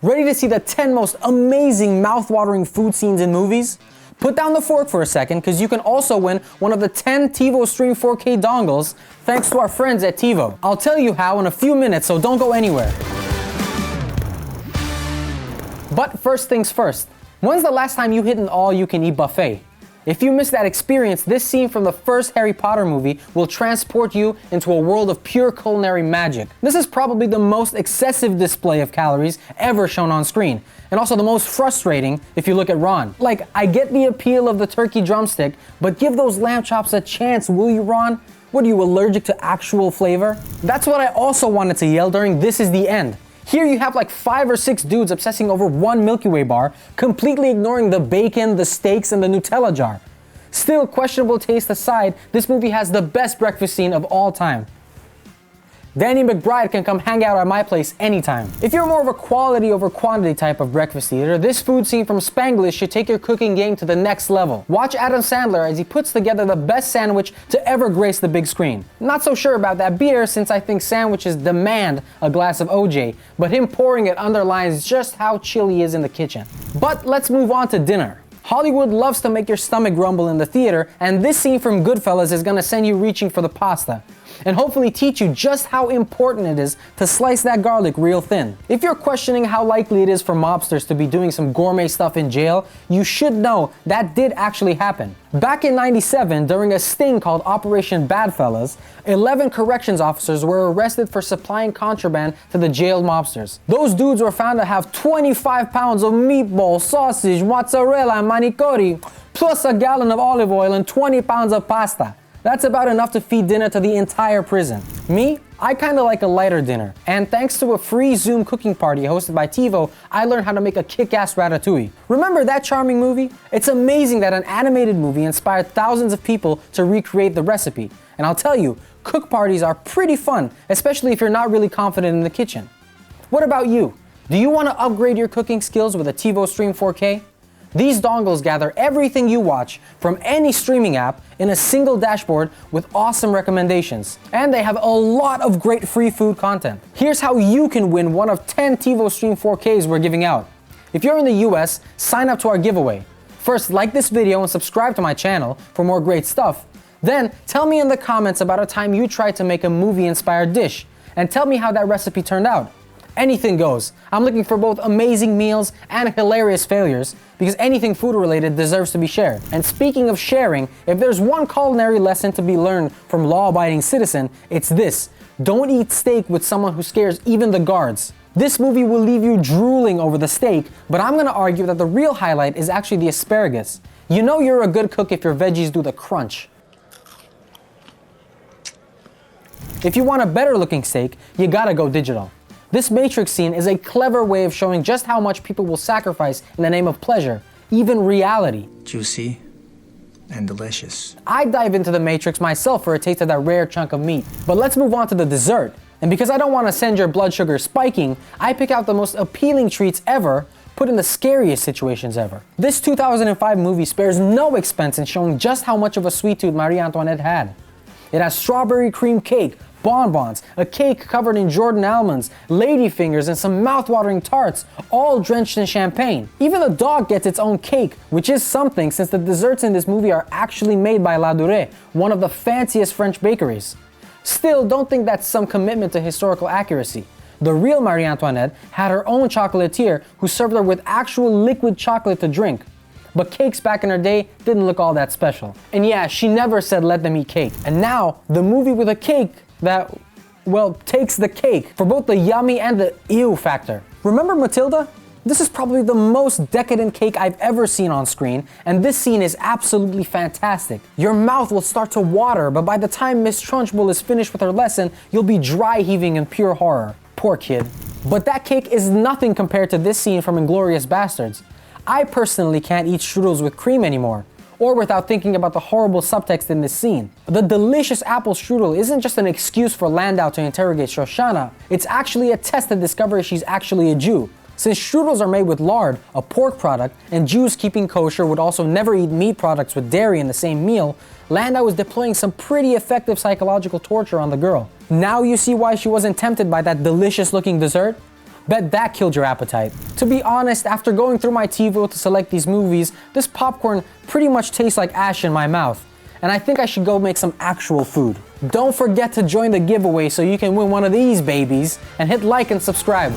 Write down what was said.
Ready to see the 10 most amazing mouth-watering food scenes in movies? Put down the fork for a second, because you can also win one of the 10 TiVo Stream 4K dongles thanks to our friends at TiVo. I'll tell you how in a few minutes, so don't go anywhere. But first things first, when's the last time you hit an all-you-can-eat buffet? If you missed that experience, this scene from the first Harry Potter movie will transport you into a world of pure culinary magic. This is probably the most excessive display of calories ever shown on screen, and also the most frustrating if you look at Ron. Like, I get the appeal of the turkey drumstick, but give those lamb chops a chance, will you, Ron? What are you, allergic to actual flavor? That's what I also wanted to yell during This Is the End. Here you have like 5 or 6 dudes obsessing over one Milky Way bar, completely ignoring the bacon, the steaks, and the Nutella jar. Still, questionable taste aside, this movie has the best breakfast scene of all time. Danny McBride can come hang out at my place anytime. If you're more of a quality over quantity type of breakfast eater, this food scene from Spanglish should take your cooking game to the next level. Watch Adam Sandler as he puts together the best sandwich to ever grace the big screen. Not so sure about that beer, since I think sandwiches demand a glass of OJ, but him pouring it underlines just how chill he is in the kitchen. But let's move on to dinner. Hollywood loves to make your stomach grumble in the theater, and this scene from Goodfellas is gonna send you reaching for the pasta, and hopefully teach you just how important it is to slice that garlic real thin. If you're questioning how likely it is for mobsters to be doing some gourmet stuff in jail, you should know that did actually happen. Back in '97, during a sting called Operation Badfellas, 11 corrections officers were arrested for supplying contraband to the jailed mobsters. Those dudes were found to have 25 pounds of meatball, sausage, mozzarella, and manicotti, plus a gallon of olive oil and 20 pounds of pasta. That's about enough to feed dinner to the entire prison. Me? I kinda like a lighter dinner, and thanks to a free Zoom cooking party hosted by TiVo, I learned how to make a kick-ass ratatouille. Remember that charming movie? It's amazing that an animated movie inspired thousands of people to recreate the recipe. And I'll tell you, cook parties are pretty fun, especially if you're not really confident in the kitchen. What about you? Do you want to upgrade your cooking skills with a TiVo Stream 4K? These dongles gather everything you watch from any streaming app in a single dashboard with awesome recommendations. And they have a lot of great free food content. Here's how you can win one of 10 TiVo Stream 4Ks we're giving out. If you're in the US, sign up to our giveaway. First, like this video and subscribe to my channel for more great stuff. Then, tell me in the comments about a time you tried to make a movie-inspired dish, and tell me how that recipe turned out. Anything goes. I'm looking for both amazing meals and hilarious failures, because anything food related deserves to be shared. And speaking of sharing, if there's one culinary lesson to be learned from law-abiding citizen, it's this: don't eat steak with someone who scares even the guards. This movie will leave you drooling over the steak, but I'm gonna argue that the real highlight is actually the asparagus. You know you're a good cook if your veggies do the crunch. If you want a better looking steak, you gotta go digital. This Matrix scene is a clever way of showing just how much people will sacrifice in the name of pleasure, even reality. Juicy and delicious. I'd dive into the Matrix myself for a taste of that rare chunk of meat. But let's move on to the dessert. And because I don't want to send your blood sugar spiking, I pick out the most appealing treats ever, put in the scariest situations ever. This 2005 movie spares no expense in showing just how much of a sweet tooth Marie Antoinette had. It has strawberry cream cake, bonbons, a cake covered in Jordan almonds, ladyfingers, and some mouth-watering tarts, all drenched in champagne. Even the dog gets its own cake, which is something since the desserts in this movie are actually made by La Durée, one of the fanciest French bakeries. Still, don't think that's some commitment to historical accuracy. The real Marie Antoinette had her own chocolatier who served her with actual liquid chocolate to drink. But cakes back in her day didn't look all that special. And yeah, she never said let them eat cake. And now, the movie with a cake that, well, takes the cake for both the yummy and the ew factor. Remember Matilda? This is probably the most decadent cake I've ever seen on screen, and this scene is absolutely fantastic. Your mouth will start to water, but by the time Miss Trunchbull is finished with her lesson, you'll be dry heaving in pure horror. Poor kid. But that cake is nothing compared to this scene from Inglorious Bastards. I personally can't eat strudels with cream anymore, or without thinking about the horrible subtext in this scene. The delicious apple strudel isn't just an excuse for Landau to interrogate Shoshana, it's actually a test to discover she's actually a Jew. Since strudels are made with lard, a pork product, and Jews keeping kosher would also never eat meat products with dairy in the same meal, Landau was deploying some pretty effective psychological torture on the girl. Now you see why she wasn't tempted by that delicious looking dessert? Bet that killed your appetite. To be honest, after going through my TiVo to select these movies, this popcorn pretty much tastes like ash in my mouth. And I think I should go make some actual food. Don't forget to join the giveaway so you can win one of these babies, and hit like and subscribe.